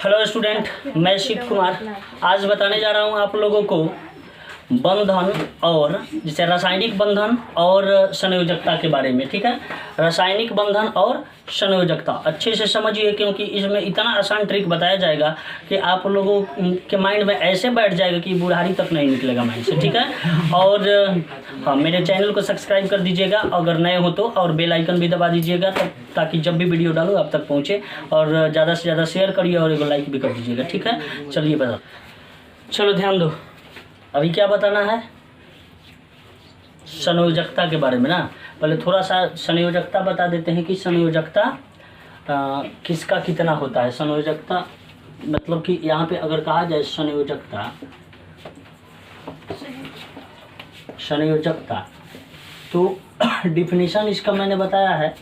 Hello student, मैं शिव कुमार। आज बताने जा रहा हूँ आप लोगों को बंधन और जैसे रासायनिक बंधन और संयोजकता के बारे में। ठीक है, रासायनिक बंधन और संयोजकता अच्छे से समझिए, क्योंकि इसमें इतना आसान ट्रिक बताया जाएगा कि आप लोगों के माइंड में ऐसे बैठ जाएगा कि बुढ़ारी तक नहीं निकलेगा माइंड से। ठीक है, और हाँ, मेरे चैनल को सब्सक्राइब कर दीजिएगा अगर नए हो तो, और बेल आइकन भी दबा दीजिएगा ताकि जब भी वीडियो डालूँ आप तक पहुँचे, और ज़्यादा से ज़्यादा शेयर करिए और एक लाइक भी कर दीजिएगा। ठीक है, चलिए बता, चलो ध्यान दो। अभी क्या बताना है? संयोजकता के बारे में ना। पहले थोड़ा सा संयोजकता बता देते हैं कि संयोजकता किसका कितना होता है। संयोजकता मतलब कि यहाँ पे अगर कहा जाए संयोजकता तो डिफिनीशन इसका मैंने बताया है,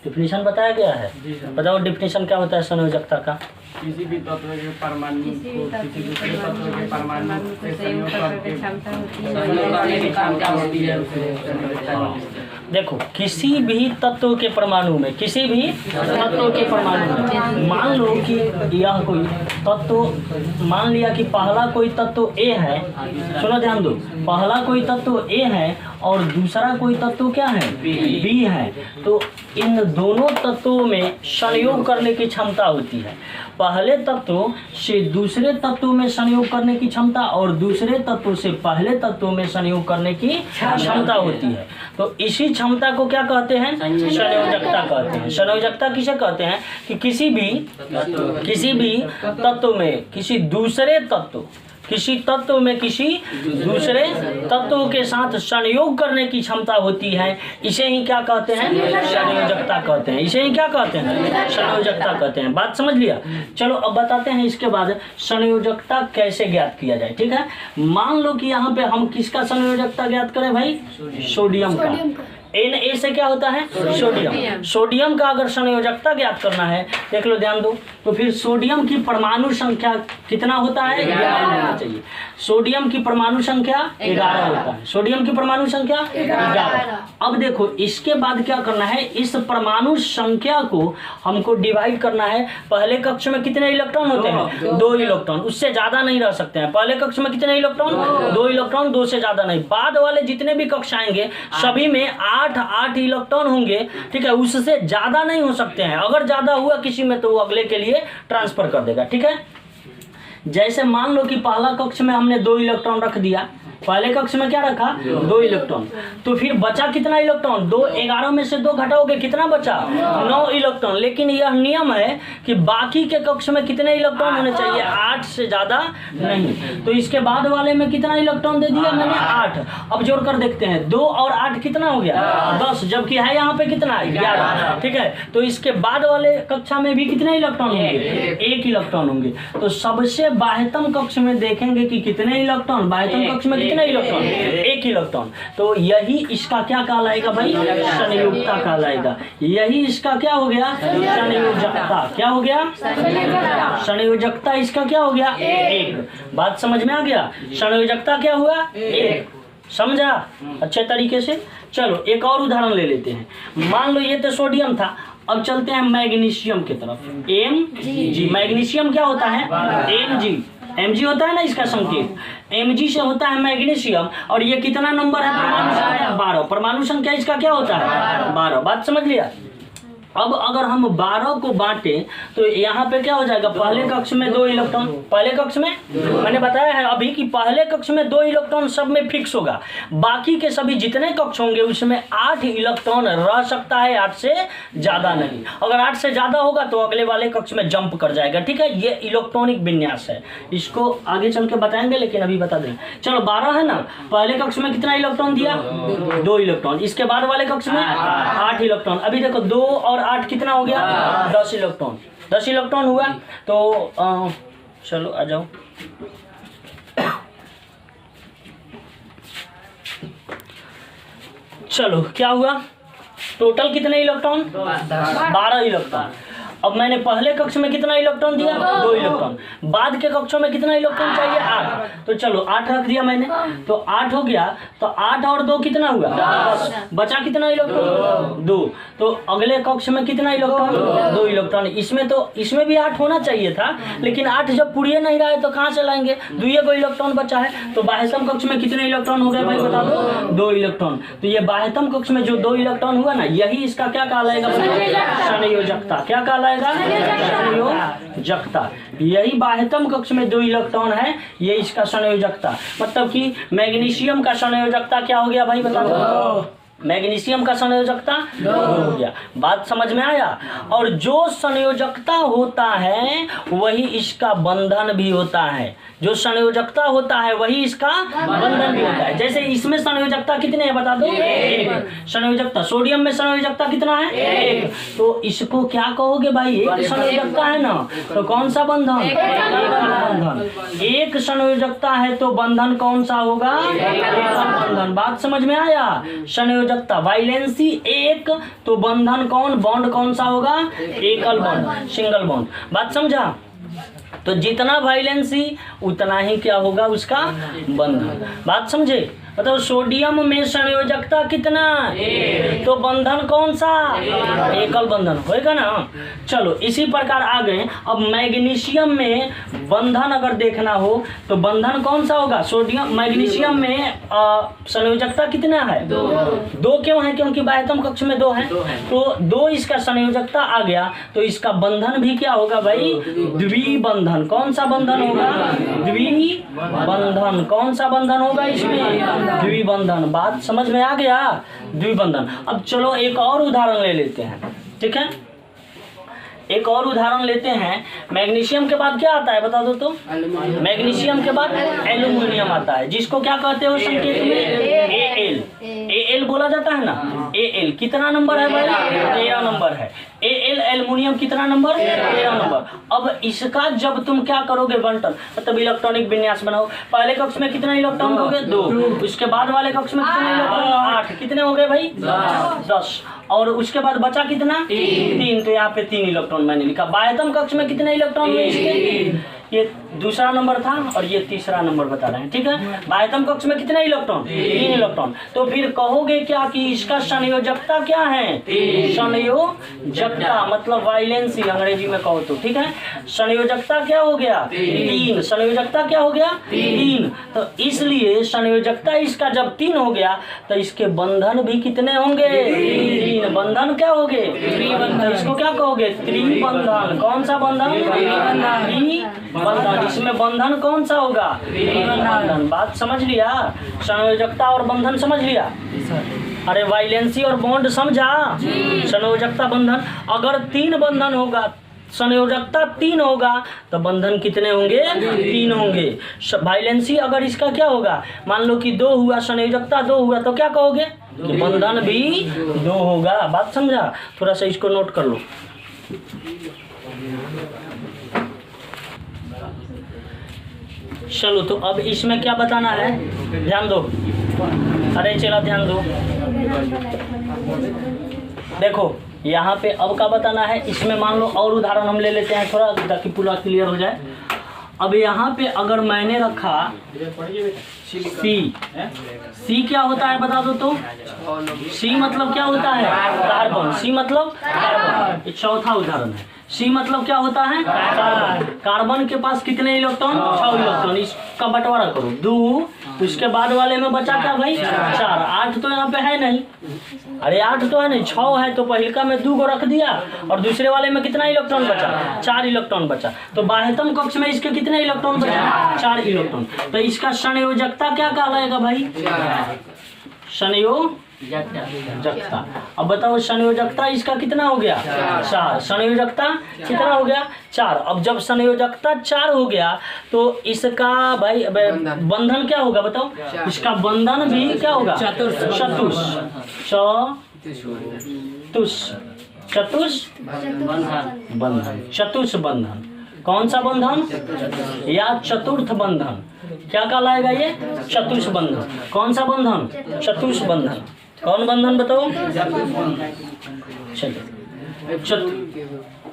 डिफिनीशन बताया गया है। बताओ डिफिनीशन क्या होता है संयोजकता का? किसी भी तत्व के परमाणु को किसी दूसरे तत्व के परमाणु से संयोग करके करने की क्षमता होती है उसे। देखो, किसी भी तत्व के परमाणु में, किसी भी तत्व के परमाणु में मान लो कि यह कोई तत्व, मान लिया कि पहला कोई तत्व ए है। सुनो ध्यान दो, पहला कोई तत्व ए है और दूसरा कोई तत्व क्या है? बी है। तो इन दोनों तत्वों में संयोग करने की क्षमता होती है। पहले तत्व से दूसरे तत्व में संयोग करने की क्षमता और दूसरे तत्व से पहले तत्व में संयोग करने की क्षमता होती है। तो इसी क्षमता को क्या कहते हैं? संयोजकता कहते हैं। संयोजकता किसे कहते हैं? कि किसी भी तत्व में किसी दूसरे तत्व के साथ संयोग करने की क्षमता होती है। इसे ही क्या कहते हैं? संयोजकता कहते हैं। इसे ही क्या कहते हैं? संयोजकता कहते हैं। बात समझ लिया? चलो अब बताते हैं इसके बाद संयोजकता कैसे ज्ञात किया जाए। ठीक है, मान लो कि यहाँ पे हम किसका संयोजकता ज्ञात करें भाई? सोडियम का। Na से क्या होता है? सोडियम। सोडियम का अगर संयोजकता ज्ञात करना है, देख लो ध्यान दो, तो फिर सोडियम की परमाणु संख्या कितना होता है? 11 होना चाहिए। सोडियम की परमाणु संख्या 11 होता है। सोडियम की परमाणु संख्या 11। अब देखो इसके बाद क्या करना है, इस परमाणु संख्या को हमको डिवाइड करना है। पहले कक्ष में कितने इलेक्ट्रॉन होते हैं? 2 इलेक्ट्रॉन, उससे ज्यादा नहीं रह सकते हैं। पहले कक्ष में कितने इलेक्ट्रॉन? 2 इलेक्ट्रॉन, 2 से ज्यादा नहीं। बाद वाले जितने भी कक्ष आएंगे सभी में 8 इलेक्ट्रॉन होंगे। ठीक है, उससे ज्यादा नहीं हो सकते हैं। अगर ज्यादा हुआ किसी में तो वो अगले के लिए ट्रांसफर कर देगा। ठीक है, जैसे मान लो कि पहला कक्ष में हमने 2 इलेक्ट्रॉन रख दिया, पहले कक्ष में क्या रखा? 2 इलेक्ट्रॉन। तो फिर बचा कितना इलेक्ट्रॉन? 2, 11 में से 2 घटाओगे कितना बचा? 9 इलेक्ट्रॉन। लेकिन यह नियम है कि बाकी के कक्ष में कितने इलेक्ट्रॉन होने चाहिए? 8 से ज्यादा नहीं। तो इसके बाद वाले में कितना इलेक्ट्रॉन दे दिया मैंने? 8। अब जोड़ कर देखते हैं, 2 और 8 कितना हो गया? 10, जबकि है यहाँ पे कितना? 11। ठीक है, तो इसके बाद वाले कक्षा में भी कितने इलेक्ट्रॉन होंगे? 1 इलेक्ट्रॉन होंगे। तो सबसे बाह्यतम कक्ष में देखेंगे कि कितने इलेक्ट्रॉन, बाह्यतम कक्ष में कितने इलेक्ट्रॉन? 1 इलेक्ट्रॉन। तो यही इसका क्या कहलाएगा भाई? संयोजकता कहलाएगा। यही इसका क्या हो गया? संयोजकता। क्या हो गया? संयोजकता इसका क्या हो गया? 1। बात समझ में आ गया? संयोजकता क्या हुआ? 1। समझा अच्छे तरीके से? चलो एक और उदाहरण ले लेते हैं। मान लो ये तो सोडियम था, अब चलते हैं मैग्नीशियम की तरफ। Mg। मैग्नीशियम क्या होता है? Mg होता है ना इसका संकेत। Mg से होता है मैग्नीशियम। और ये कितना नंबर है? परमाणु संख्या 12। परमाणु संख्या इसका क्या होता है? 12। बात समझ लिया? अब अगर हम 12 को बांटे तो यहाँ पे क्या हो जाएगा? पहले कक्ष में 2 इलेक्ट्रॉन, पहले कक्ष में मैंने बताया है अभी कि पहले कक्ष में 2 इलेक्ट्रॉन सब में फिक्स होगा। बाकी के सभी जितने कक्ष होंगे उसमें 8 इलेक्ट्रॉन रह सकता है, 8 से ज्यादा नहीं। अगर 8 से ज्यादा होगा तो अगले वाले कक्ष में जंप कर जाएगा। ठीक है, ये इलेक्ट्रॉनिक विन्यास है, इसको आगे चल के बताएंगे, लेकिन अभी बता दें। चलो 12 है ना, पहले कक्ष में कितना इलेक्ट्रॉन दिया? 2 इलेक्ट्रॉन। इसके बाद वाले कक्ष में 8 इलेक्ट्रॉन। अभी देखो 2 और 8 कितना हो गया? 10 इलेक्ट्रॉन। 10 इलेक्ट्रॉन हुआ। तो चलो आ जाओ। चलो क्या हुआ? टोटल कितने इलेक्ट्रॉन? 12 इलेक्ट्रॉन। अब मैंने पहले कक्ष में कितना इलेक्ट्रॉन दिया? 2 इलेक्ट्रॉन। बाद के कक्षों में कितना इलेक्ट्रॉन चाहिए? 8। तो चलो 8 रख दिया मैंने, तो 8 हो गया। तो 8 और 2 कितना हुआ? 10। बचा कितना इलेक्ट्रॉन? 2। तो अगले कक्ष में कितना इलेक्ट्रॉन? 2 इलेक्ट्रॉन। इसमें भी 8 होना चाहिए था, लेकिन 8 जब पूरी नहीं रहा है तो कहाँ से लाएंगे? 2 इलेक्ट्रॉन बचा है। तो बाह्यतम कक्ष में कितने इलेक्ट्रॉन हो गए भाई बता दो? 2 इलेक्ट्रॉन। तो ये बाह्यतम कक्ष में जो 2 इलेक्ट्रॉन हुआ ना, यही इसका क्या कहलाएगा? संयोजकता। क्या कहलाएगा? संयोजकता। यही बाह्यतम कक्ष में 2 इलेक्ट्रॉन है, ये इसका संयोजकता। मतलब कि मैग्नीशियम का संयोजकता क्या हो गया भाई बता दो? मैग्नीशियम का संयोजकता 2 हो गया। बात समझ में आया? और जो संयोजकता होता है वही इसका बंधन भी होता है। जो संयोजकता होता है वही इसका बंधन भी होता है। जैसे इसमें संयोजकता कितने हैं बता दो? 1 संयोजकता। सोडियम में संयोजकता कितना है? 1। तो इसको क्या कहोगे भाई? एक संयोजकता है ना, तो कौन सा बंधन? बंधन। एक संयोजकता है तो बंधन कौन सा होगा? बंधन। बात समझ में आया? संयोजकता वाइलेंसी 1 तो बंधन बॉन्ड कौन सा होगा? एकल बॉन्ड, सिंगल बॉन्ड। बात समझा? तो जितना वाइलेंसी उतना ही क्या होगा उसका बंधन। बात समझे? मतलब सोडियम में संयोजकता कितना? 1 तो बंधन कौन सा? एकल बंधन होएगा ना। चलो इसी प्रकार आ गए। अब मैग्नीशियम में बंधन अगर देखना हो तो बंधन कौन सा होगा? सोडियम मैग्नीशियम में संयोजकता कितना है? 2 क्यों है? क्योंकि बाह्यतम कक्ष में 2 है, तो 2 इसका संयोजकता आ गया। तो इसका बंधन भी क्या होगा भाई? द्विबंधन। कौन सा बंधन होगा? द्विबंधन। कौन सा बंधन होगा इसमें? द्विबंधन। बात समझ में आ गया? द्विबंधन। अब चलो एक और उदाहरण ले लेते हैं, ठीक है? एक और उदाहरण लेते हैं। मैग्नीशियम के बाद क्या आता है बता दो तो? मैग्नीशियम के बाद एल्यूमिनियम आता है, जिसको क्या कहते हो संकेत में? Al बोला जाता है ना। Al कितना नंबर है भाई? 13 नंबर है। Al एल्यूमिनियम कितना नंबर? 13 नंबर। अब इसका जब तुम क्या करोगे बंटन, मतलब इलेक्ट्रॉनिक विन्यास बनाओ। पहले कक्ष में कितना इलेक्ट्रॉन हो गए? 2। उसके बाद वाले कक्ष में कितने इलेक्ट्रॉन? 8। कितने हो गए भाई? 10। और उसके बाद बचा कितना? 3। तो यहाँ पे 3 इलेक्ट्रॉन मैंने लिखा। बाह्यतम कक्ष में कितने इलेक्ट्रॉन हुए इसके? ये दूसरा नंबर था और ये तीसरा नंबर बता रहे हैं, ठीक है? बाह्यतम कक्ष में कितने इलेक्ट्रॉन? 3 इलेक्ट्रॉन। तो फिर कहोगे क्या कि इसका संयोजकता क्या है? संयोजकता मतलब वाइलेंसी अंग्रेजी में कहो तो, ठीक है? संयोजकता क्या हो गया? 3। संयोजकता क्या हो गया? 3। तो इसलिए संयोजकता इसका जब 3 हो गया तो इसके बंधन भी कितने होंगे? 3 बंधन क्या हो गए? त्रिबंधन। इसको क्या कहोगे? त्रिबंधन। कौन सा बंधन? बंधन। इसमें बंधन कौन सा होगा? बंधन। बात समझ लिया? संयोजकता और बंधन समझ लिया? अरे वाइलेंसी और बॉन्ड समझा? संयोजकता बंधन। अगर 3 बंधन होगा, संयोजकता 3 होगा तो बंधन कितने होंगे? 3 होंगे। वाइलेंसी अगर इसका क्या होगा? मान लो कि 2 हुआ, संयोजकता 2 हुआ, तो क्या कहोगे? बंधन भी 2 होगा। बात समझा? थोड़ा सा इसको नोट कर लो। चलो तो अब इसमें क्या बताना है? ध्यान दो। अरे चला ध्यान दो। देखो यहाँ पे अब क्या बताना है? इसमें मान लो और उदाहरण हम ले लेते हैं थोड़ा, ताकि पूरा क्लियर हो जाए। अब यहाँ पे अगर मैंने रखा सी क्या होता है बता दो तो? सी मतलब क्या होता है? कार्बन। सी मतलब कार्बन। चौथा उदाहरण है। सी मतलब क्या होता है? कार्बन के पास कितने इलेक्ट्रॉन? 6 इलेक्ट्रॉन। इसका बंटवारा करो 2। उसके बाद वाले में बचा क्या भाई? 4। 8 तो यहाँ पे है नहीं। अरे 8 तो है नहीं, 6 है। तो पहिलका में 2 को रख दिया और दूसरे वाले में कितना इलेक्ट्रॉन बचा? 4 इलेक्ट्रॉन बचा। तो बाह्यतम कक्ष में इसके कितने इलेक्ट्रॉन बचा? 4 इलेक्ट्रॉन। तो इसका संयोजकता क्या कहलाएगा भाई? संयोजकता। अब बताओ संयोजकता इसका कितना हो गया? 4। संयोजकता कितना हो गया? 4। अब जब संयोजकता 4 हो गया तो इसका भाई बंधन क्या होगा बताओ? इसका बंधन भी क्या होगा? चतुष बंधन। कौन सा बंधन? या चतुर्थ बंधन। क्या कहलाएगा ये? चतुष बंधन। कौन सा बंधन? चतुष बंधन। कौन बंधन बताओ?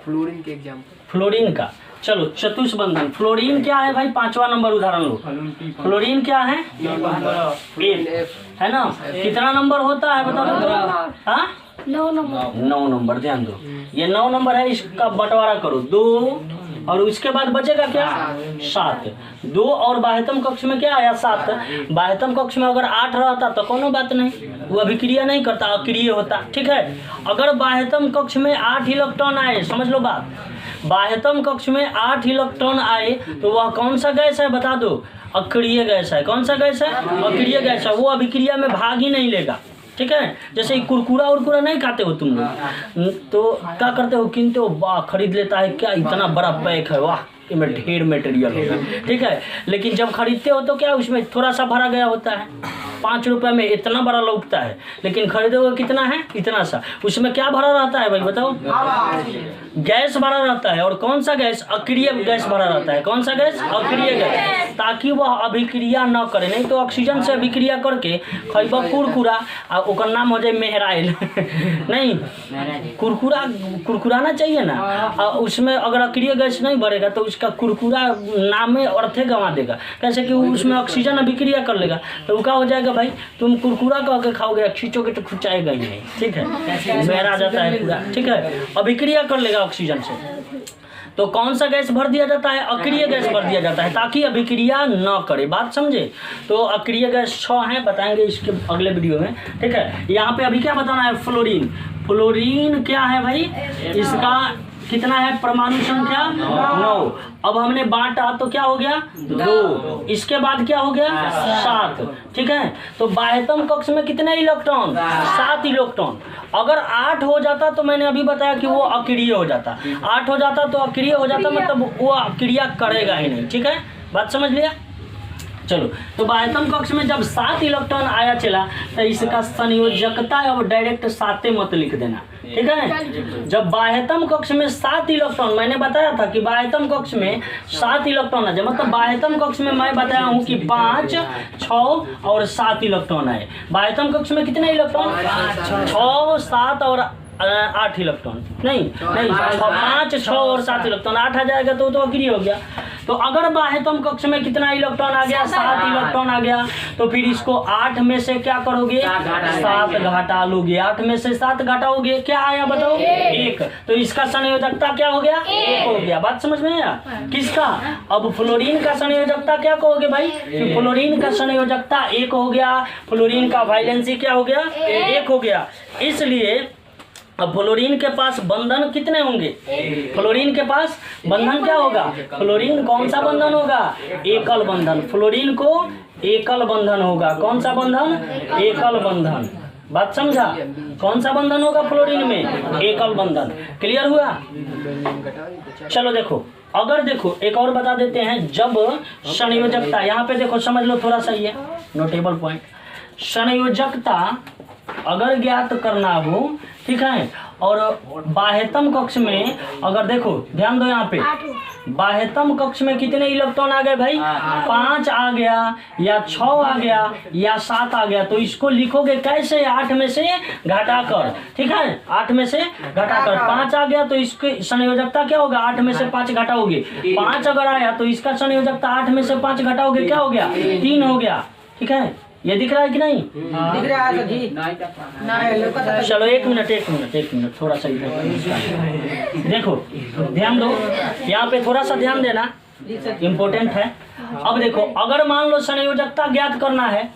फ्लोरीन के एग्जाम्पल। फ्लोरीन का, चलो चतुष्बंधन। फ्लोरीन क्या है भाई, 5वां नंबर उदाहरण लो। फ्लोरीन क्या है, 8 है ना। कितना नंबर होता है बता दो। हाँ 9 नंबर, ध्यान दो ये 9 नंबर है, इसका बंटवारा करो 2 और उसके बाद बचेगा क्या 7। 2 और बाह्यतम कक्ष में क्या आया 7। बाह्यतम कक्ष में अगर 8 रहता तो कोनो बात नहीं, वो अभिक्रिया नहीं करता, अक्रिय होता। ठीक है, अगर बाह्यतम कक्ष में 8 इलेक्ट्रॉन आए, समझ लो बात, बाह्यतम कक्ष में 8 इलेक्ट्रॉन आए तो वह कौन सा गैस है बता दो, अक्रिय गैस है। कौन सा गैस है, अक्रिय गैस है, वो अभिक्रिया में भाग ही नहीं लेगा। ठीक है, जैसे कुरकुरा उरकुरा नहीं खाते हो तुम लोग, तो क्या करते हो, किनते हो, वाह खरीद लेता है, क्या इतना बड़ा पैक है, वाह इसमें ढेर मटेरियल होगा। ठीक है, लेकिन जब खरीदते हो तो क्या उसमें थोड़ा सा भरा गया होता है, 5 रुपए में इतना बड़ा लौटता है, लेकिन खरीदोगे कितना है, इतना सा। उसमें क्या भरा रहता है भाई बताओ, गैस भरा रहता है। और कौन सा गैस, अक्रिय गैस भरा रहता है। कौन सा गैस, अक्रिय गैस, ताकि वह अभिक्रिया न करे। नहीं तो ऑक्सीजन से अभिक्रिया करके खैबा कुरकुरा आ ओकर नाम हो जाए मेहराइल नहीं, कुरकुराना चाहिए ना, उसमें अगर अक्रिय गैस नहीं भरेगा तो उसका कुरकुरा नाम में अर्थे गंवा देगा। कैसे कि उसमें ऑक्सीजन अभिक्रिया कर लेगा, तो वो क्या हो जाएगा भाई, तुम कुरकुरा कह के खाओगे, खींचोगे तो खुचाएगा ही नहीं। ठीक है, बहरा जाता है पूरा। ठीक है, अभिक्रिया कर लेगा ऑक्सीजन से। तो कौन सा गैस भर दिया जाता है, अक्रिय गैस भर दिया जाता है, ताकि अभिक्रिया न करे। बात समझे। तो अक्रिय गैस 6 हैं, बताएंगे इसके अगले वीडियो में। ठीक है, यहाँ पे अभी क्या बताना है, फ्लोरीन। फ्लोरीन क्या है भाई, इसका कितना है परमाणु संख्या 9। अब हमने बांटा तो क्या हो गया 2, इसके बाद क्या हो गया 7। ठीक है, तो बाह्यतम कक्ष में कितने इलेक्ट्रॉन, 7 इलेक्ट्रॉन। अगर 8 हो जाता तो मैंने अभी बताया कि वो अक्रिय हो जाता, 8 हो जाता तो अक्रिय हो जाता, मतलब वो अक्रिया करेगा ही नहीं। ठीक है, बात समझ लिया। चलो, तो बाह्यतम कक्ष में जब 7 इलेक्ट्रॉन आया चला तो इसका संयोजकता अब डायरेक्ट 7 मत लिख देना। ठीक है, जब बाह्यतम कक्ष में 7 इलेक्ट्रॉन, मैंने बताया था कि बाह्यतम कक्ष में 7 इलेक्ट्रॉन आ जाए, मतलब बाह्यतम कक्ष में मैं बताया हूँ कि 5, 6 और 7 इलेक्ट्रॉन आए। बाह्यतम कक्ष में कितने इलेक्ट्रॉन, 6, 7 और 8 इलेक्ट्रॉन, नहीं 5, 6 और 7 इलेक्ट्रॉन, 8 आ जाएगा तो अक्रिय हो गया। तो अगर बाह्यतम कक्ष में कितना इलेक्ट्रॉन आ गया, 7 इलेक्ट्रॉन आ गया, तो फिर इसको 8 में से क्या करोगे, 7 घटा लोगे। 8 में से 7 घटाओगे, क्या आया बताओ, 1। तो इसका संयोजकता क्या हो गया, 1 हो गया। बात समझ में आया किसका। अब फ्लोरीन का संयोजकता क्या कहोगे भाई, कि फ्लोरीन का संयोजकता 1 हो गया, फ्लोरीन का वैलेंसी क्या हो गया, 1 हो गया। इसलिए अब फ्लोरीन के पास बंधन कितने होंगे, फ्लोरीन के पास बंधन क्या होगा, फ्लोरीन कौन सा बंधन होगा, एकल बंधन। फ्लोरीन को एकल बंधन होगा। कौन सा बंधन, एकल बंधन। बात समझा, कौन सा बंधन होगा फ्लोरीन में, एकल बंधन। क्लियर हुआ। चलो देखो, अगर देखो एक और बता देते हैं, जब संयोजकता, यहाँ पे देखो समझ लो थोड़ा सा, ये नोटेबल पॉइंट, संयोजकता अगर ज्ञात करना हो, ठीक है, और बाह्यतम कक्ष में अगर देखो ध्यान दो, यहाँ पे बाह्यतम कक्ष में कितने इलेक्ट्रॉन आ गए भाई, 5 आ गया या 6 आ गया या 7 आ गया, तो इसको लिखोगे कैसे, 8 में से घटाकर। ठीक है, 8 में से घटाकर 5 आ गया तो इसकी संयोजकता क्या होगा, 8 में से 5 घटाओगे, 5 अगर आया तो इसका संयोजकता 8 में से 5 घटाओगे, क्या हो गया, 3 हो गया। ठीक है, ये दिख रहा है कि नहीं, दिख रहा है जी, नहीं। चलो एक मिनट थोड़ा सा इधर देखो, ध्यान दो, यहाँ पे थोड़ा सा ध्यान देना, इम्पोर्टेंट है। अब देखो, अगर मान लो संयोजकता ज्ञात करना है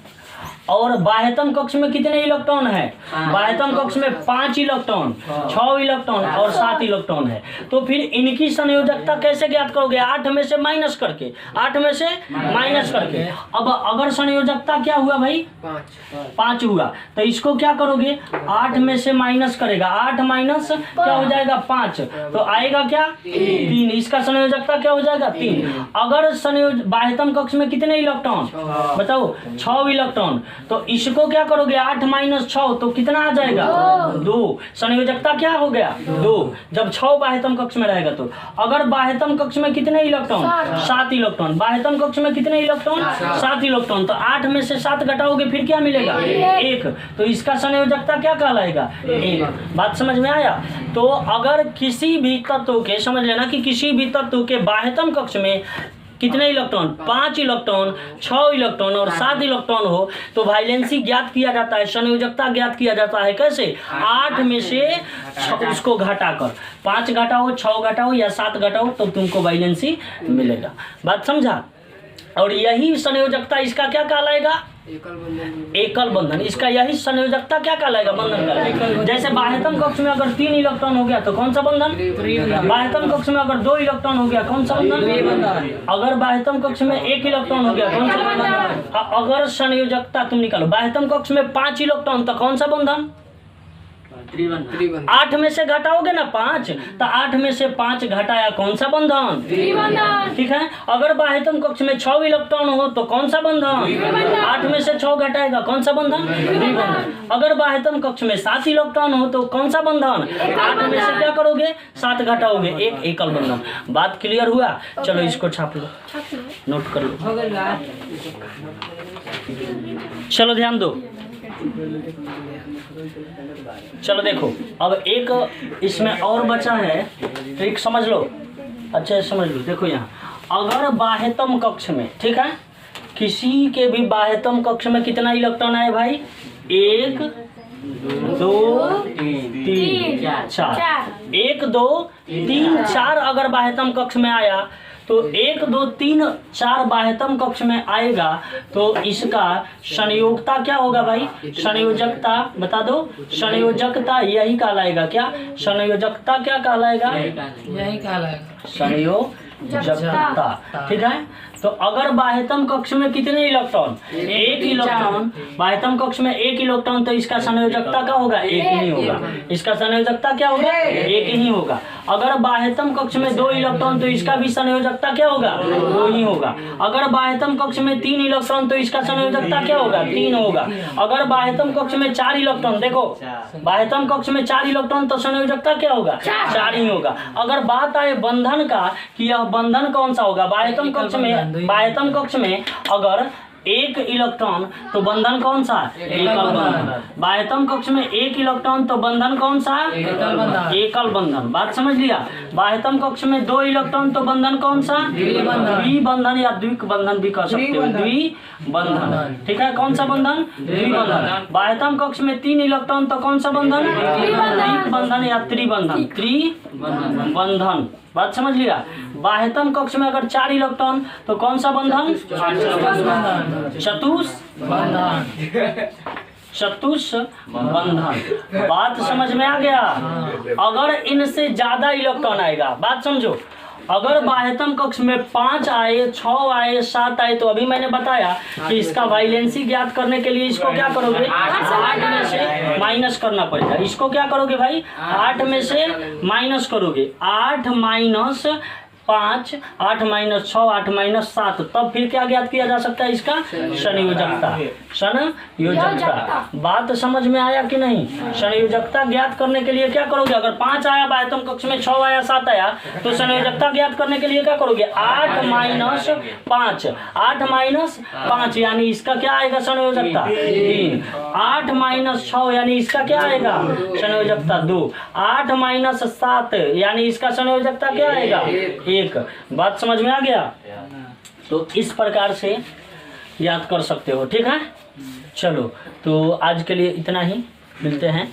और बाह्यतम कक्ष में कितने इलेक्ट्रॉन है, बाह्यतम कक्ष में 5 इलेक्ट्रॉन, 6 इलेक्ट्रॉन और 7 इलेक्ट्रॉन है, तो फिर इनकी संयोजकता कैसे ज्ञात करोगे, 8 में से माइनस करके, 8 में से माइनस करके। अब अगर संयोजकता क्या हुआ भाई, 5 हुआ, तो इसको क्या करोगे, 8 में से माइनस करेगा, 8 माइनस क्या हो जाएगा 5, तो आएगा क्या 3, इसका संयोजकता क्या हो जाएगा 3। अगर बाह्यतम कक्ष में कितने इलेक्ट्रॉन बताओ, 6 इलेक्ट्रॉन, तो इसको क्या करोगे 8 - 6 तो कितना आ जाएगा 2। संयोजकता क्या हो गया 2। जब 6 बाह्यतम कक्ष में रहेगा तो अगर बाह्यतम कक्ष में कितने इलेक्ट्रॉन 7 इलेक्ट्रॉन, बाह्यतम कक्ष में कितने इलेक्ट्रॉन 7 इलेक्ट्रॉन, तो 8 में से 7 घटाओगे फिर क्या मिलेगा 1। तो इसका संयोजकता क्या कहलाएगा 1। बात समझ में आया। तो अगर किसी भी तत्व के, समझ लेना कि किसी भी तत्व के बाह्यतम कक्ष में कितने इलेक्ट्रॉन 5 इलेक्ट्रॉन 6 इलेक्ट्रॉन और 7 इलेक्ट्रॉन हो तो वाइलेंसी ज्ञात किया जाता है, संयोजकता ज्ञात किया जाता है। कैसे 8 में से उसको घटाकर 5 घटाओ 6 घटाओ या 7 घटाओ तो तुमको वाइलेंसी मिलेगा। बात समझा। और यही संयोजकता इसका क्या कहलाएगा एकल बंधन। इसका यही संयोजकता क्या कहलाएगा बंधन कहलाएगा। जैसे बाह्यतम कक्ष में अगर 3 इलेक्ट्रॉन हो गया तो कौन सा बंधन, बाह्यतम कक्ष में अगर 2 इलेक्ट्रॉन हो गया कौन सा बंधन, अगर बाह्यतम कक्ष में 1 इलेक्ट्रॉन हो गया कौन सा बंधन। अगर संयोजकता तुम निकालो बाह्यतम कक्ष में 5 इलेक्ट्रॉन तो कौन सा बंधन, 8 में से घटाओगे ना 5 तो 8 में से 5 घटाया कौन सा बंधन, ठीक है। अगर बाह्यतम कक्ष में 6 इलेक्ट्रॉन हो तो कौन सा बंधन, 8 में से 6 घटाएगा कौन सा बंधन, द्विबंधन। अगर बाह्यतम कक्ष में 7 इलेक्ट्रॉन हो तो कौन सा बंधन, 8 में से क्या करोगे 7 घटाओगे, एक एकल बंधन। बात क्लियर हुआ। चलो इसको छाप लो, नोट कर लो। चलो ध्यान दो, चलो देखो अब एक इसमें और बचा है, ट्रिक समझ लो, अच्छे से समझ लो। देखो यहाँ अगर बाह्यतम कक्ष में, ठीक है, किसी के भी बाह्यतम कक्ष में कितना इलेक्ट्रॉन आए भाई 1 2 3 4, 1 2 3 4 अगर बाह्यतम कक्ष में आया तो 1 2 3 4 बाह्यतम कक्ष में आएगा तो इसका संयोजकता क्या होगा भाई, संयोजकता बता दो। संयोजकता यही कहलाएगा क्या, संयोजकता क्या कहलाएगा, यही कहलाएगा संयोजकता, ठीक है। तो अगर बाह्यतम कक्ष में कितने इलेक्ट्रॉन 1 इलेक्ट्रॉन, बाह्यतम कक्ष में 1 इलेक्ट्रॉन तो इसका संयोजकता क्या होगा 1 ही होगा, इसका संयोजकता क्या होगा 1 ही होगा। अगर बाह्यतम कक्ष में 2 इलेक्ट्रॉन तो इसका भी संयोजकता क्या होगा 2 ही होगा। अगर बाह्यतम कक्ष में 3 इलेक्ट्रॉन तो इसका संयोजकता क्या होगा 3 होगा। अगर बाह्यतम कक्ष में 4 इलेक्ट्रॉन, देखो बाह्यतम कक्ष में 4 इलेक्ट्रॉन तो संयोजकता क्या होगा 4 ही होगा। अगर बात आए बंधन का कि यह बंधन कौन सा होगा, बाह्यतम कक्ष में अगर 1 इलेक्ट्रॉन तो बंधन कौन सा एकल बंधन। बाह्यतम कक्ष में 1 इलेक्ट्रॉन तो बंधन कौन सा एकल बंधन। बात समझ लिया। बाह्यतम कक्ष में 2 इलेक्ट्रॉन तो बंधन कौन सा द्विबंधन या द्विबंधन भी कह सकते हो, द्विबंधन, ठीक है। कौन सा बंधन द्विबंधन। बाह्यतम कक्ष में 3 इलेक्ट्रॉन तो कौन सा बंधन द्विबंधन या त्रिबंधन। बात समझ लिया। बाह्यतम कक्ष में अगर 4 इलेक्ट्रॉन तो कौन सा बंधन चतुष्बंधन। बात समझ में आ गया। अगर इनसे ज्यादा इलेक्ट्रॉन आएगा, बात समझो, अगर बाह्यतम कक्ष में 5 आए 6 आए 7 आए तो अभी मैंने बताया कि इसका वाइलेंसी ज्ञात करने के लिए इसको क्या करोगे 8 में से माइनस करना पड़ेगा। इसको क्या करोगे भाई 8 में से माइनस करोगे, 8 माइनस 5, 8 माइनस 6, 8 माइनस 7, तब फिर क्या ज्ञात किया जा सकता है इसका संयोजकता। बात समझ में आया कि नहीं। संयोजकता ज्ञात करने के लिए क्या करोगे, अगर 5 आया बाह्यतम कक्ष में 6 आया 7 आया तो संयोजकता ज्ञात करने के लिए क्या करोगे 8 माइनस 5, 8 माइनस 5 यानी इसका क्या आएगा संयोजकता 3। 8 माइनस 6 यानी इसका क्या आएगा संयोजकता 2। 8 माइनस 7 यानी इसका संयोजकता क्या आएगा 1। बात समझ में आ गया। तो इस प्रकार से याद कर सकते हो, ठीक है। चलो तो आज के लिए इतना ही, मिलते हैं।